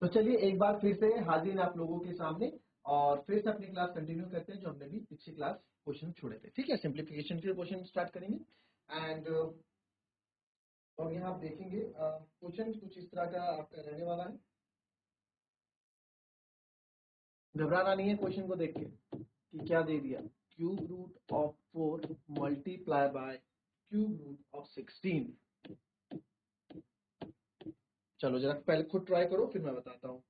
तो चलिए एक बार फिर से हाजिर आप लोगों के सामने और फिर से अपनी क्लास कंटिन्यू करते हैं जो हमने भी पिछली क्लास क्वेश्चन छोड़े थे। ठीक है, सिंप्लीफिकेशन के क्वेश्चन स्टार्ट करेंगे एंड और यहाँ आप देखेंगे क्वेश्चन कुछ इस तरह का आपका रहने वाला है। घबराना नहीं है क्वेश्चन को देख के कि क्या दे दिया, cube root of 4 multiply by cube root of 16। चलो जरा पहले खुद ट्राई करो फिर मैं बताता हूँ।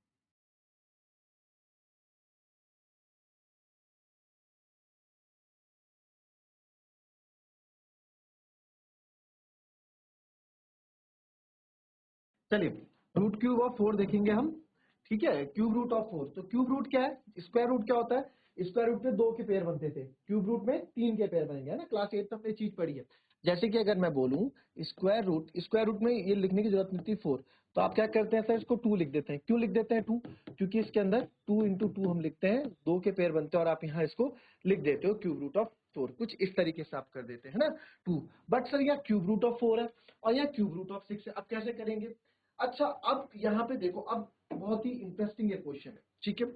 चलिए रूट क्यूब ऑफ 4 देखेंगे हम। ठीक है, क्यूब रूट ऑफ 4, तो क्यूब रूट क्या है, स्क्वायर रूट क्या होता है, स्क्वायर रूट में 2 के पेयर बनते थे, क्यूब रूट में 3 के पेयर बनेंगे, है ना। क्लास 8 तक ये चीज पढ़ी है। जैसे कि अगर मैं बोलूं स्क्वायर रूट में ये लिखने की जरूरत नहीं थी 4, तो आप क्या करते हैं सर, इसको 2 लिख देते हैं। क्यों लिख देते हैं 2? क्योंकि इसके अंदर 2 इंटू 2 हम लिखते हैं, 2 के पेयर बनते हैं और आप यहाँ इसको लिख देते हो क्यूब रूट ऑफ 4, कुछ इस तरीके से आप कर देते हैं ना 2। बट सर यहाँ क्यूब रूट ऑफ 4 है और यहाँ क्यूब रूट ऑफ 6 है, अब कैसे करेंगे। अच्छा अब यहाँ पे देखो, अब बहुत ही इंटरेस्टिंग ये क्वेश्चन है। ठीक है,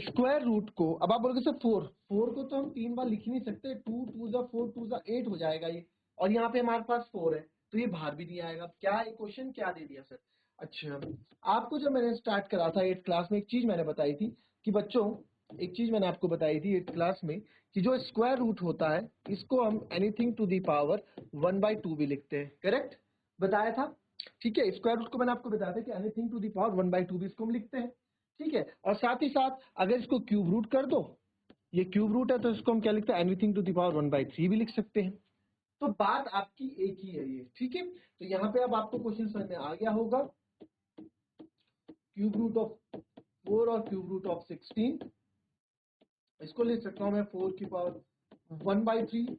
स्क्वायर रूट को अब आप बोलोगे सर 4 को तो हम 3 बार लिख ही नहीं सकते, 2 2 जा 4 2 जा 8 हो जाएगा ये, और यहाँ पे हमारे पास 4 है तो ये बाहर भी नहीं आएगा। क्या ये क्वेश्चन क्या दे दिया सर। अच्छा, आपको जब मैंने स्टार्ट करा था 8 क्लास में, एक चीज मैंने बताई थी कि बच्चों, एक चीज मैंने आपको बताई थी 8 क्लास में कि जो स्क्वायर रूट होता है इसको हम एनीथिंग टू दी पावर 1/2 भी लिखते हैं, करेक्ट बताया था। ठीक है, स्क्वायर रूट को मैंने आपको बताया था कि एनीथिंग टू दी पावर 1/2 भी इसको हम लिखते हैं। ठीक है, और साथ ही साथ अगर इसको क्यूब रूट कर दो, ये क्यूब रूट है तो इसको हम क्या लिखते हैं, एनीथिंग टू द पावर 1/3 भी लिख सकते हैं। तो बात आपकी एक ही है ये। ठीक है, तो यहाँ पे अब आपको क्वेश्चन समझ में आ गया होगा, क्यूब रूट ऑफ 4 और क्यूब रूट ऑफ 16, इसको लिख सकता हूं मैं 4 की पावर 1/3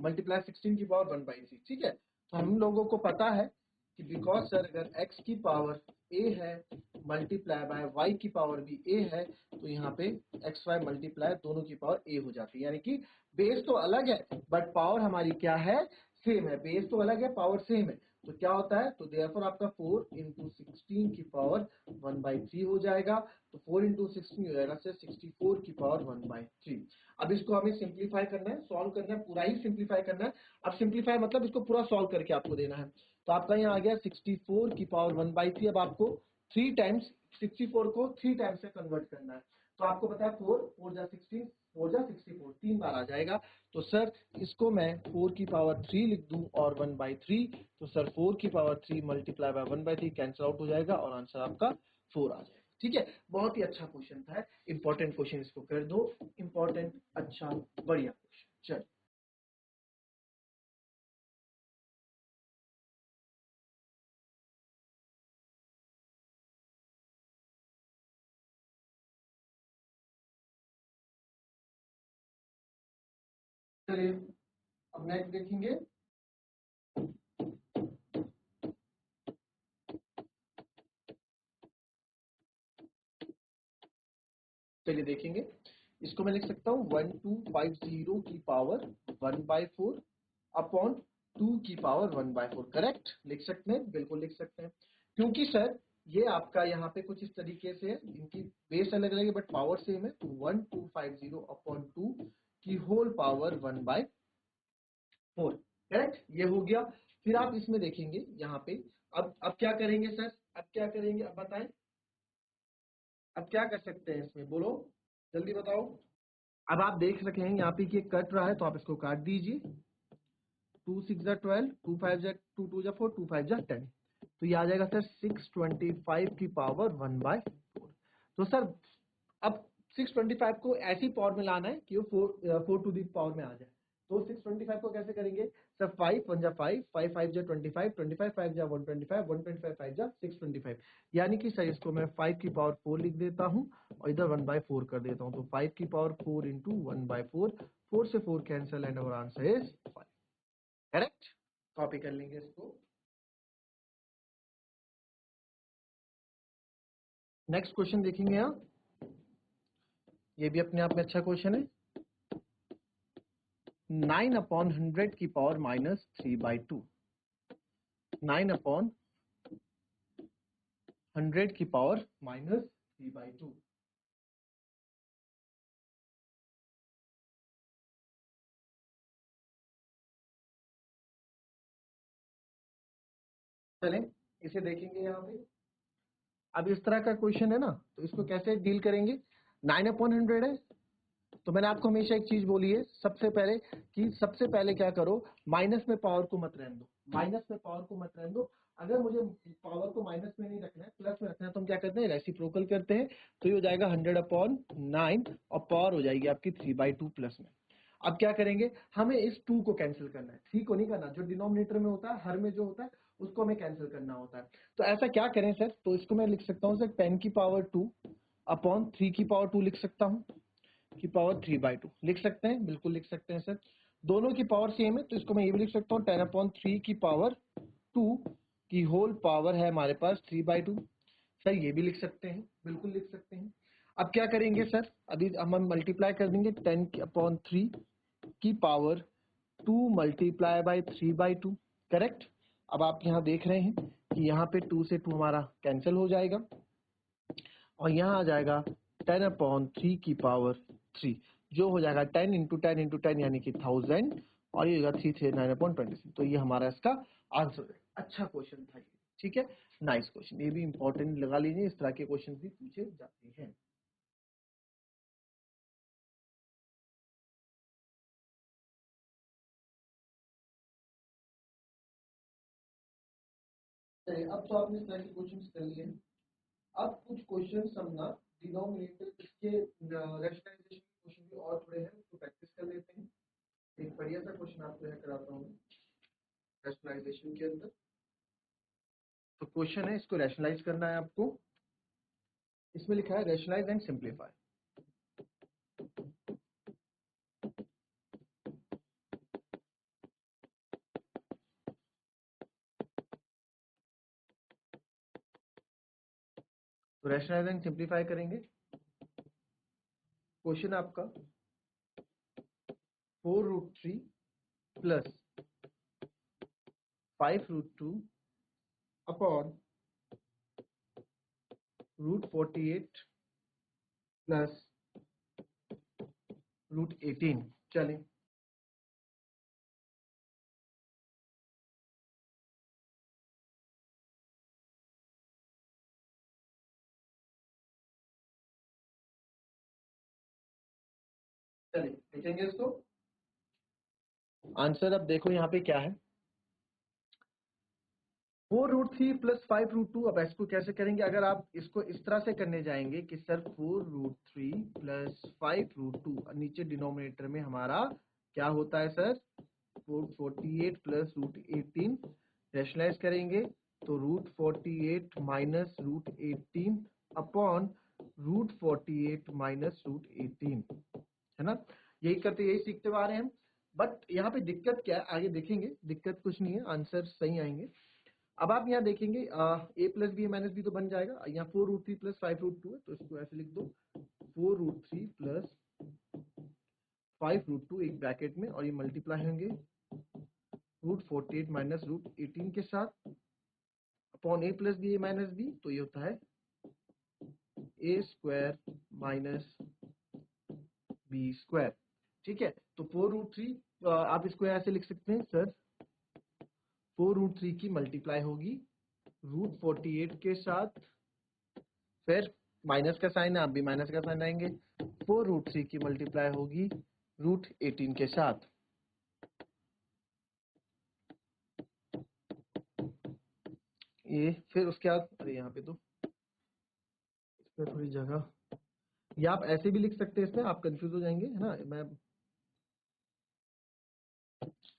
मल्टीप्लाई 16 की पावर 1/3। ठीक है, तो हम लोगों को पता है कि बिकॉज सर अगर x की पावर a है मल्टीप्लाई बाय y की पावर भी a है, तो यहाँ पे एक्स वाई मल्टीप्लाई दोनों की पावर a हो जाती है, यानी कि बेस तो अलग है बट पावर हमारी क्या है, सेम है। बेस तो अलग है, पावर सेम है, तो क्या होता है, तो देयरफॉर आपका 4 इंटू 16 की पावर 1/3 हो जाएगा। तो 4 इंटू 16 हो जाएगा सर 64 की पावर 1/3। अब इसको हमें सिंप्लीफाई करना है, सॉल्व करना है, पूरा ही सिंप्लीफाई करना है। अब सिंप्लीफाई मतलब इसको पूरा सॉल्व करके आपको देना है। तो आपका यहाँ आ गया 64 की पावर 1/3। अब आपको 3 टाइम्स 64 को 3 टाइम्स से कन्वर्ट करना है। तो आपको पता है 4 जा 16 4 जा 64 3 बार आ जाएगा। तो सर इसको मैं 4 की पावर 3 लिख दूं और 1/3, तो सर 4 की power 3 multiply by 1/3 cancel out हो जाएगा और आंसर आपका 4 आ जाएगा। ठीक है, बहुत ही अच्छा क्वेश्चन था, इंपॉर्टेंट क्वेश्चन, इसको कर दो इंपॉर्टेंट, अच्छा बढ़िया क्वेश्चन। चल चलिए अब नेक्स्ट देखेंगे। चलिए देखेंगे, इसको मैं लिख सकता हूँ 1250 की पावर 1/4 अपॉन 2 की पावर 1/4। करेक्ट लिख सकते हैं, बिल्कुल लिख सकते हैं, क्योंकि सर ये आपका यहाँ पे कुछ इस तरीके से है, इनकी बेस अलग अलग है बट पावर सेम है। तो 1250 अपॉन 2 की होल पावर 1/4। करेक्ट, ये हो गया। फिर आप इसमें देखेंगे यहाँ पे, अब क्या करेंगे सर, अब क्या करेंगे, अब बताएं, अब क्या कर सकते हैं इसमें, बोलो जल्दी बताओ। अब आप देख सके हैं यहाँ पे कि ये कट रहा है तो आप इसको काट दीजिए। 2 6 जा 12, 2 5 जा 2 2 जा 4, 2 5 जा 10, तो ये आ जाएगा सर 625 की पावर 1/4। तो सर अब 625 को ऐसी पावर में लाना है कि वो 4 टू दी पावर में आ जाए। तो 625 को कैसे करेंगे सर, 5 1 जा 5, 5 5 जा 25, 25 5 जा 125, 125 5 जा 625, यानी कि सर इसको मैं 5 की पावर 4 लिख देता हूँ और इधर 1/4 कर देता हूँ। तो 5 की पावर 4 इंटू 1/4, 4 से 4 cancel and our answer is 5। Correct, copy कर लेंगे इसको। नेक्स्ट क्वेश्चन देखेंगे आप, ये भी अपने आप में अच्छा क्वेश्चन है। 9/100 की पावर -3/2, 9/100 100 की पावर -3/2। चलें इसे देखेंगे यहाँ पे। अब इस तरह का क्वेश्चन है ना, तो इसको कैसे डील करेंगे। 9/100 है, तो मैंने आपको हमेशा एक चीज बोली है सबसे पहले कि सबसे पहले क्या करो, माइनस में पावर को मत रहने दो, माइनस में पावर को मत रहने दो। अगर मुझे पावर को माइनस में नहीं रखना है, प्लस में रखना है, तो हम क्या करते हैं, रेसिप्रोकल करते हैं। तो ये हो जाएगा 100/9 और पावर हो जाएगी आपकी 3/2 प्लस में। अब क्या करेंगे, हमें इस 2 को कैंसिल करना है, 3 को नहीं करना। जो डिनोमिनेटर में होता है, हर में जो होता है उसको हमें कैंसिल करना होता है। तो ऐसा क्या करें सर, तो इसको मैं लिख सकता हूँ सर 10 की पावर 2 अपॉन 3 की पावर 2 लिख सकता हूँ, की पावर 3/2 लिख सकते हैं, बिल्कुल लिख सकते हैं सर। दोनों की पावर सेम है, तो इसको मैं ये भी लिख सकता हूँ 10/3 की पावर 2 की होल पावर है हमारे पास 3/2। सर ये भी लिख सकते हैं, बिल्कुल लिख सकते हैं। अब क्या करेंगे सर, अभी हम मल्टीप्लाई कर देंगे 10/3 की पावर 2 मल्टीप्लाई बाई 3/2, करेक्ट। अब आप यहाँ देख रहे हैं कि यहाँ पे 2 से 2 हमारा कैंसिल हो जाएगा और यहाँ आ जाएगा 10/3 की पावर 3, जो हो जाएगा 10 इंटू 10 इंटू 10 यानी कि 1000, और ये होगा 339/26। तो ये हमारा इसका आंसर है। अच्छा क्वेश्चन था ये, ठीक है, नाइस क्वेश्चन, ये भी इंपॉर्टेंट लगा लीजिए, इस तरह के क्वेश्चन भी पूछे जाते हैं। चलिए, अब तो आपने इस तरह के क्वेश्चन कर लिए हैं। अब कुछ क्वेश्चन हम ना डिनोमिनेटर इसके रैशनलाइजेशन क्वेश्चन भी और थोड़े हैं, उसको प्रैक्टिस कर लेते हैं। एक बढ़िया सा क्वेश्चन आपको यहाँ कराता हूँ रैशनलाइजेशन के अंदर। तो क्वेश्चन है, इसको रैशनलाइज करना है आपको। इसमें लिखा है रैशनलाइज एंड सिंप्लीफाई। तो रैशनलाइज एंड सिंप्लीफाई करेंगे। क्वेश्चन आपका 4√3 प्लस 5√2 अपॉन √48 प्लस √18। चलिए, देखेंगे इसको। आंसर अब देखो यहाँ पे क्या है, 4√3 प्लस 5√2। अब इसको कैसे करेंगे, अगर आप इसको इस तरह से करने जाएंगे कि सर 4√3 प्लस 5√2, नीचे डिनोमिनेटर में हमारा क्या होता है सर 448 प्लस √18, रैशनलाइज करेंगे तो √48 माइनस √18 अपॉन √48 माइनस √18, है ना। यही करते, यही सीखते हुए आ रहे हैं हम। बट यहाँ पे दिक्कत क्या है, आगे देखेंगे, दिक्कत कुछ नहीं है, आंसर सही आएंगे। अब आप यहाँ देखेंगे a plus B minus B तो बन जाएगा। यहाँ 4√3 प्लस 5√2 है, तो इसको ऐसे लिख दो 4√3 प्लस 5√2 एक ब्रैकेट में, और ये मल्टीप्लाई होंगे √48 माइनस √18 के साथ upon a plus B minus B, तो ये होता है a square minus B square. ठीक है, तो 4√3 आप इसको ऐसे लिख सकते हैं सर 4√3 की मल्टीप्लाई होगी √48 के साथ, फिर माइनस का साइन है, आप भी माइनस का साइन आएंगे, 4√3 की मल्टीप्लाई होगी √18 के साथ। ये फिर उसके बाद, अरे यहाँ पे तो इसमें थोड़ी जगह, या आप ऐसे भी लिख सकते हैं, इसमें आप कंफ्यूज हो जाएंगे, है ना। मैं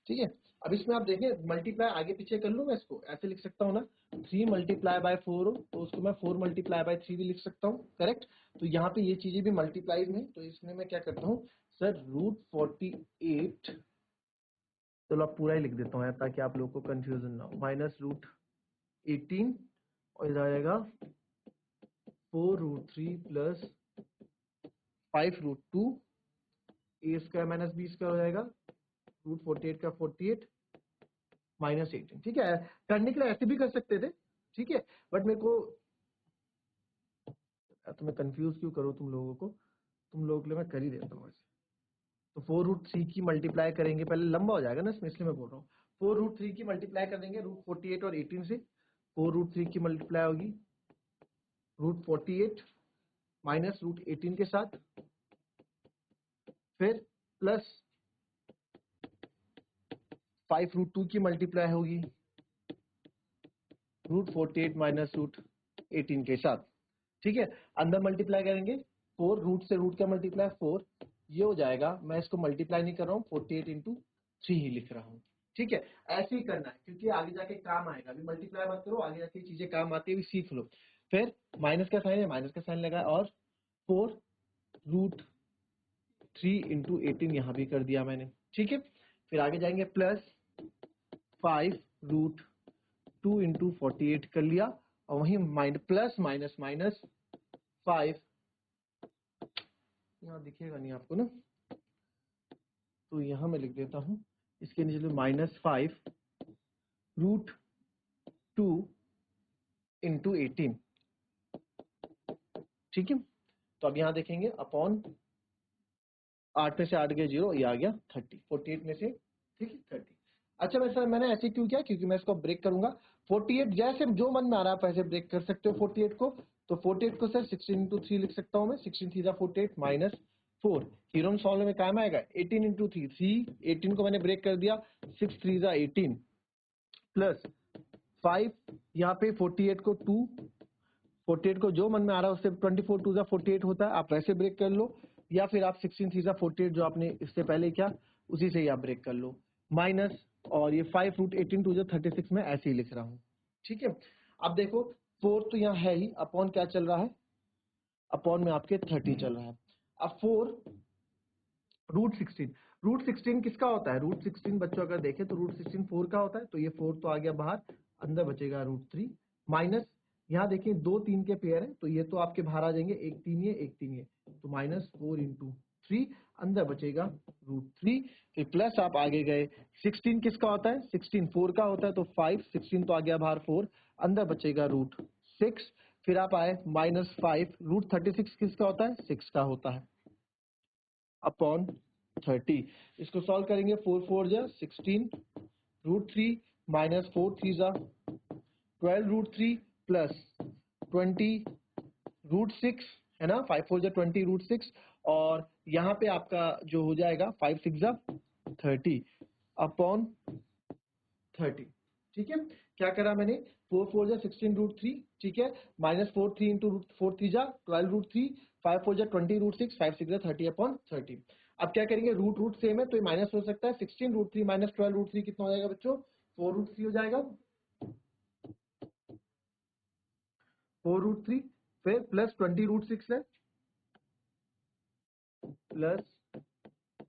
ठीक है, अब इसमें आप देखें मल्टीप्लाई आगे पीछे कर लूँ, मैं इसको ऐसे लिख सकता हूँ ना, 3 मल्टीप्लाई बाय 4 हो तो उसको मैं 4 मल्टीप्लाई बाय 3 भी लिख सकता हूँ, करेक्ट। तो यहाँ पे ये चीजें भी मल्टीप्लाइज में, तो इसमें मैं क्या करता हूँ सर √48, चलो आप पूरा ही लिख देता हूँ ताकि आप लोगों को कंफ्यूजन ना हो, माइनस √18 और इधर आएगा 4√3 प्लस 5√2, ए स्क्वायर माइनस बी स्क्वायर हो जाएगा √48 का 48 माइनस 18। ठीक है, करने के लिए ऐसे भी कर सकते थे, ठीक है, बट मेरे को तो मैं कंफ्यूज क्यों करूँ तुम लोगों को, तुम लोगों के लिए मैं कर ही देता हूँ ऐसे। तो 4√3 की मल्टीप्लाई करेंगे, पहले लंबा हो जाएगा ना इसलिए मैं बोल रहा हूँ। 4√3 की मल्टीप्लाई कर देंगे √48 और 18 से। 4√3 की मल्टीप्लाई होगी √48 माइनस √18 के साथ, फिर प्लस 5√2 की मल्टीप्लाई होगी √48 माइनस √18 के साथ। ठीक है, अंदर मल्टीप्लाई करेंगे 4, रूट से रूट का मल्टीप्लाई 4, ये हो जाएगा, मैं इसको मल्टीप्लाई नहीं कर रहा हूँ, 48 इंटू 3 ही लिख रहा हूँ। ठीक है, ऐसे ही करना है क्योंकि आगे जाके काम आएगा, अभी मल्टीप्लाई मत करो, आगे जाके चीजें काम आती है, अभी सीख लो। फिर माइनस का साइन है, माइनस का साइन लगा, और 4√3 इंटू 18 यहाँ भी कर दिया मैंने। ठीक है, फिर आगे जाएंगे प्लस 5√2 इंटू 48 कर लिया, और वहीं प्लस माइनस माइनस 5, यहाँ दिखेगा नहीं आपको ना, तो यहाँ मैं लिख देता हूँ, इसके नीचे -5√2 इंटू 18। ठीक है, तो अब यहाँ देखेंगे अपॉन 8 में से 8 गए 0, ये आ गया 30, 48 में से, ठीक है 30। अच्छा मैंने ऐसे क्यों किया, क्योंकि मैं इसको ब्रेक करूंगा। 48 जैसे जो मन में आ रहा है आप ऐसे ब्रेक कर सकते हो 48 को। तो 48 को सर 16 इंटू 3 लिख सकता हूँ मैं, 16 3 48 माइनस 4, हीरोन सॉल्व में काम आएगा 18 इंटू 3, 18 को मैंने ब्रेक कर दिया, 6 3 18 प्लस 5, यहाँ पे 48 को 2, 48 को जो मन में आ रहा है उससे 24 2 48 होता है, आप वैसे ब्रेक कर लो, या फिर आप 16 3 48 जो आपने इससे पहले क्या उसी से ही आप ब्रेक कर लो, माइनस, और ये 5√18 2 36 में ऐसे ही लिख रहा हूँ। ठीक है, अब देखो 4 तो यहाँ है ही, अपॉन क्या चल रहा है, अपॉन में आपके 30 चल रहा है। अब 4√16, √16 किसका होता है, √16 बच्चों अगर देखें तो √16 4 का होता है, तो ये 4 तो आ गया बाहर, अंदर बचेगा √3 माइनस, यहाँ देखिए 2 3 के पेयर है, तो ये तो आपके बाहर आ जाएंगे, एक 3 ये एक 3 ये, तो -4 इंटू 3, अंदर बचेगा √3, फिर प्लस आप आगे गए, 16 किसका होता है, 16 4 का होता है, तो 5, 16 तो आ गया बाहर 4, अंदर बचेगा √6, फिर आप आए -5, √36 किसका होता है, 6 का होता है, अपॉन 30, इसको सॉल्व करेंगे, 4 4 जा 16, √3 माइनस 4 3 जा 12√3 प्लस 20√6 है ना, 5 4 जा 20√6, और यहाँ पे आपका जो हो जाएगा 5 6 जा 30 अपॉन 30। ठीक है, क्या करा मैंने, 4 4 जा 16√3, ठीक है, -4 3 इंटू 4 3 जा 12√3, 5 4 जा 20√6, 5 6 जा 30 अपॉन 30। अब क्या करेंगे, रूट सेम है तो ये माइनस हो सकता है, 16√3 माइनस 12√3 कितना हो जाएगा बच्चों, 4√3 हो जाएगा, 4√3, फिर प्लस 20√6 है, प्लस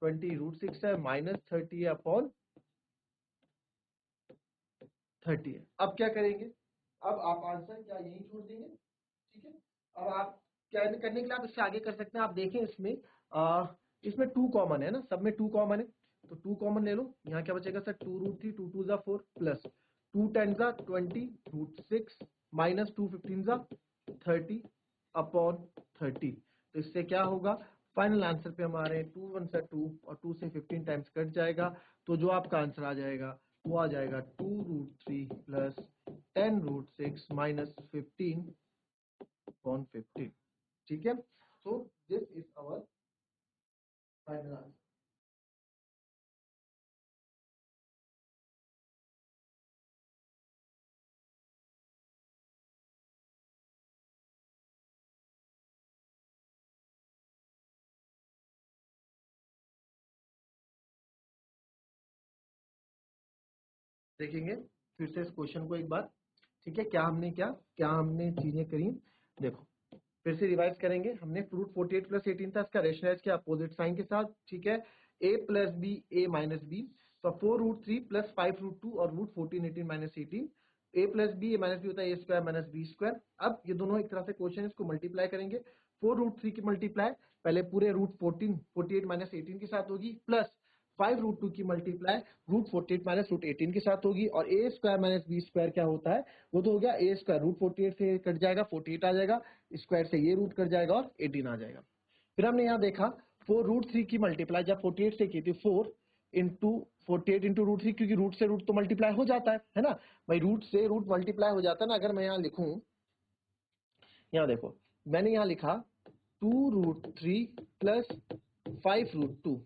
20√6 है, माइनस 30 है अपॉन 30 है। अब क्या करेंगे, अब आप आंसर क्या यही छोड़ देंगे। ठीक है, अब आप क्या करने के लिए आप इससे आगे कर सकते हैं, आप देखें इसमें 2 कॉमन है ना, सब में 2 कॉमन है, तो 2 कॉमन ले लो, यहाँ क्या बचेगा सर, 2√3, 2 2 जा 4 प्लस 2 10 जा 20√6 माइनस 2 15 जा 30 अपॉन 30, तो इससे क्या होगा, फाइनल आंसर पे हमारे 2 1 से 2 और 2 से 15 टाइम्स कट जाएगा, तो जो आपका आंसर आ जाएगा वो आ जाएगा 2√3 प्लस 10√6 माइनस 15 अपॉन 15। ठीक है, so this is our final answer. देखेंगे फिर से इस क्वेश्चन को एक बार, ठीक है, क्या हमने चीजें करी, देखो फिर से रिवाइज करेंगे, हमने फ्रूट 48 प्लस 18 था, इसका रेशनलाइज किया अपोजिट साइन के साथ, ठीक है, a plus B a minus B, तो 4√3 प्लस 5√2 और √14 18 minus 18, a plus B a minus B होता है a square minus B square. अब ये दोनों एक तरह से क्वेश्चन है, इसको मल्टीप्लाई करेंगे, 4√3 की मल्टीप्लाई पहले पूरे √14 48 माइनस 18 के साथ होगी, प्लस 5√2 की मल्टीप्लाई √48 माइनस √18 के साथ होगी, और ए स्क्वायर माइनस बी स्क्वायर क्या होता है, वो तो हो गया ए स्क्वायर, √48 से कट जाएगा 48 आ जाएगा, स्क्वायर से ये रूट कट जाएगा और 18 आ जाएगा। फिर हमने यहाँ देखा 4√3 की मल्टीप्लाई जब 48 से की थी 4 इंटू 48 इंटू √3, क्योंकि रूट से रूट तो मल्टीप्लाई हो जाता है ना भाई, रूट से रूट मल्टीप्लाई हो जाता है ना। अगर मैं यहाँ लिखूं, यहाँ देखो मैंने यहाँ लिखा 2√3 प्लस 5√2,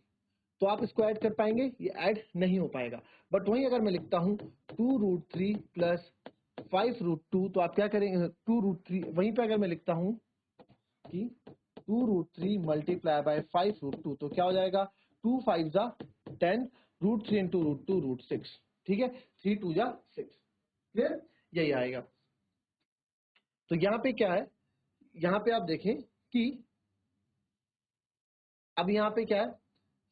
तो आप इसको ऐड कर पाएंगे, ये ऐड नहीं हो पाएगा। बट वहीं अगर मैं लिखता हूं 2√3 प्लस 5√2, तो आप क्या करेंगे, 2√3 वहीं पे अगर मैं लिखता हूं कि 2√3 मल्टीप्लाई बाय 5√2, तो क्या हो जाएगा, 2 5 जा 10, √3 इंटू √2 √6, ठीक है, 3 2 जा 6, क्लियर, यही आएगा। तो यहाँ पे क्या है, यहाँ पे आप देखें कि अब यहाँ पे क्या है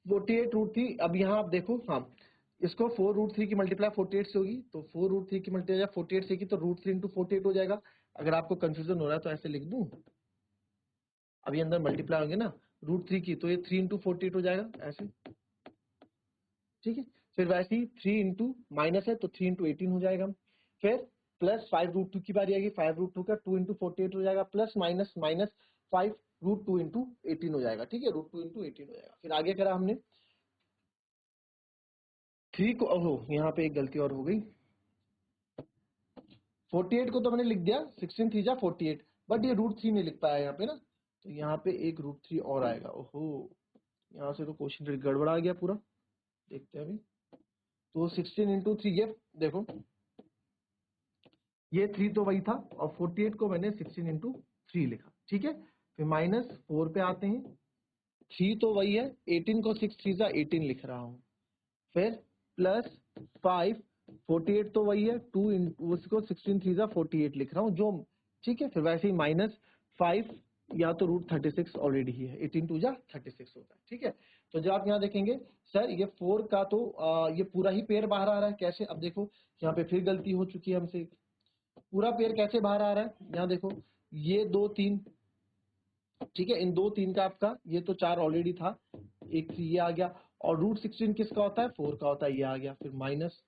48√3, अब यहाँ आप देखो, हाँ इसको 4√3 की मल्टीप्लाई 48 से होगी, तो 4√3 की मल्टीप्लाई 48 से की तो √3 इंटू 48 हो जाएगा। अगर आपको कंफ्यूजन हो रहा है तो ऐसे लिख दूं, अभी अंदर मल्टीप्लाई होंगे ना √3 की, तो ये 3 इंटू 48 हो जाएगा ऐसे, ठीक है। फिर वैसे ही 3 इंटू माइनस है तो 3 इंटू 18 हो जाएगा। फिर प्लस 5√2 की बारी आएगी, 5√2 का 2 इंटू 48 हो जाएगा, प्लस माइनस माइनस 5√2 इंटू 18 हो जाएगा, ठीक है, √2 इंटू 18 हो जाएगा। फिर आगे करा हमने 3 को, ओहो यहाँ पे एक गलती और हो गई, 48 को तो मैंने लिख दिया 16 3 जा 48, बट ये √3 नहीं लिख पाया यहाँ पे ना, तो यहाँ पे एक √3 और आएगा। ओहो, यहाँ से तो क्वेश्चन गड़बड़ा गया पूरा, देखते हैं अभी। तो 16 इंटू 3, ये देखो ये 3 तो वही था, और 48 को मैंने 16 इंटू 3 लिखा, ठीक है। फिर -4 पे आते हैं, 3 तो वही है, 18 को 6 3 जा 18 लिख रहा हूँ। फिर प्लस 5, 48 तो वही है, 2 उसको 16 3 जा 48 लिख रहा हूँ जो, ठीक है। फिर वैसे ही -5 या तो √36 ऑलरेडी ही है, 18 2 जा 36 होता है, ठीक है। तो जब आप यहाँ देखेंगे सर ये 4 का तो ये पूरा ही पेयर बाहर आ रहा है, कैसे, अब देखो यहाँ पे फिर गलती हो चुकी है हमसे, पूरा पेयर कैसे बाहर आ रहा है, यहाँ देखो ये 2 3, ठीक है, इन 2 3 का आपका ये तो 4 ऑलरेडी था, एक 3 ये आ गया, और √16 किसका होता है, 4 का होता है, ये आ गया। फिर माइनस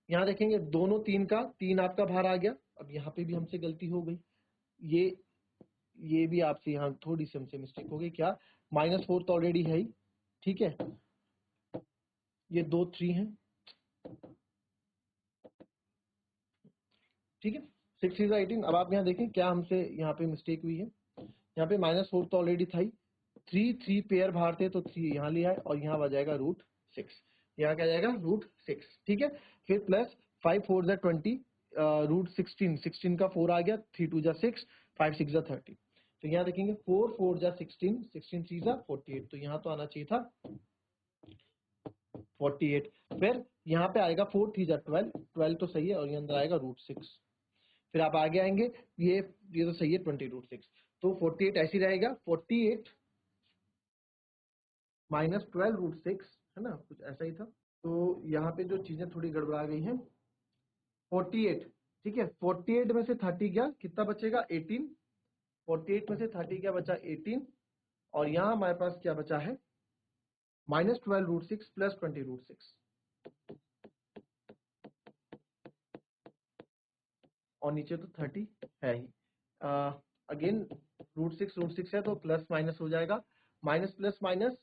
यहाँ देखेंगे दोनों 3 का 3 आपका बाहर आ गया। अब यहाँ पे भी हमसे गलती हो गई, ये भी आपसे यहाँ थोड़ी सी हमसे मिस्टेक हो गई, क्या, -4 तो ऑलरेडी है ही, ठीक है, ये 2 3 है, ठीक है, 6 3 18। अब आप यहाँ देखें क्या हमसे यहाँ पे मिस्टेक हुई है, यहाँ पे -4 तो ऑलरेडी था ही, 3 3 पेयर बाहर थे तो 3 यहाँ लिया है, और यहाँ आ जाएगा √6, यहाँ क्या जाएगा √6, ठीक है। फिर प्लस 5 4 जा 20, √16 16 का 4 आ गया, 3 2 जा 6, 5 6 जा 30, तो यहाँ देखेंगे 4 4 जा 16, 16 3 जा 48, तो यहाँ तो आना चाहिए था 48। फिर यहाँ पे आएगा 4 3 जा 12, 12 तो सही है, और ये अंदर आएगा √6। फिर आप आगे आएंगे, ये तो सही है 20 √6, तो 48 ऐसी रहेगा, 48 -12 √6, है ना, कुछ ऐसा ही था। तो यहाँ पे जो चीजें थोड़ी गड़बड़ा गई हैं, 48, ठीक है, 48 में से 30 गया, कितना बचेगा 18, 48 में से 30 क्या बचा 18, और यहाँ हमारे पास क्या बचा है -12 √6 प्लस 20 √6, और नीचे तो 30 है ही। अगेन √6 है तो प्लस माइनस हो जाएगा, माइनस प्लस माइनस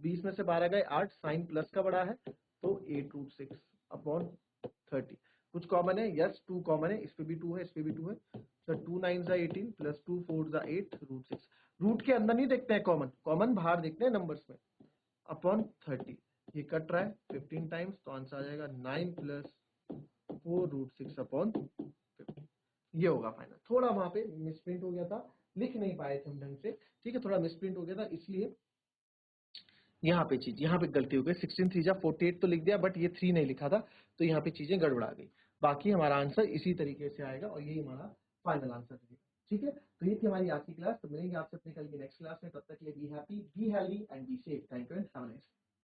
20 में से 12 गए 8, साइन प्लस का बड़ा है, तो 8 √6 अपॉन 30। कुछ कॉमन है, यस 2 कॉमन है, इस पे भी 2 है, इस पे भी 2 है, तो 2 9 जा 18 प्लस 2 4 जा 8 √6। रूट के अंदर नहीं देखते हैं कॉमन, कॉमन बाहर देखते हैं नंबर्स में, अपॉन 30। ये कट रहा है 15 टाइम्स, तो आंसर आ जाएगा 9 प्लस 4 √6 अपॉन 15, ये होगा फाइनल। थोड़ा वहां पे मिसप्रिंट हो गया था, लिख नहीं पाए थे हम ढंग से, ठीक है, थोड़ा मिसप्रिंट हो गया था, इसलिए यहाँ पे गलती हो गई, 16 3 जा 48 तो लिख दिया, बट ये 3 नहीं लिखा था, तो यहाँ पे चीजें गड़बड़ा गई। बाकी हमारा आंसर इसी तरीके से आएगा, और यही हमारा फाइनल आंसर रहेगा, ठीक है। तो ये थी हमारी आज की क्लास, तो मिलेंगे आपसे अपने कल की नेक्स्ट क्लास में, तब तक के लिए be happy, be healthy and be safe. Thank you and have a nice day.